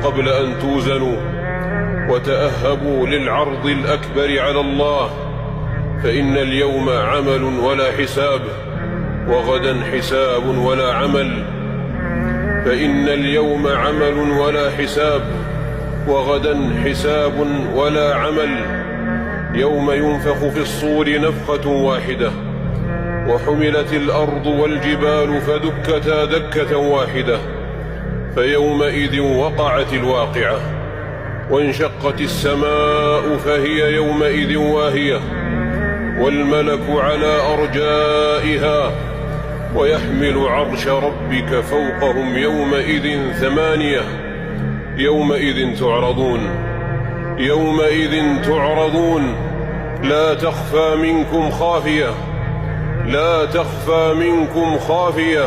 قبل أن توزنوا، وتأهبوا للعرض الأكبر على الله، فإن اليوم عمل ولا حساب، وغدا حساب ولا عمل. فإن اليوم عمل ولا حساب، وغدا حساب ولا عمل. يوم ينفخ في الصور نفخة واحدة، وحملت الأرض والجبال فدكتا دكة واحدة، فيومئذ وقعت الواقعة، وانشقت السماء فهي يومئذ واهية، والملك على أرجائها، ويحمل عرش ربك فوقهم يومئذ ثمانية. يومئذ تعرضون، يومئذ تعرضون، لا تخفى منكم خافية، لا تخفى منكم خافية.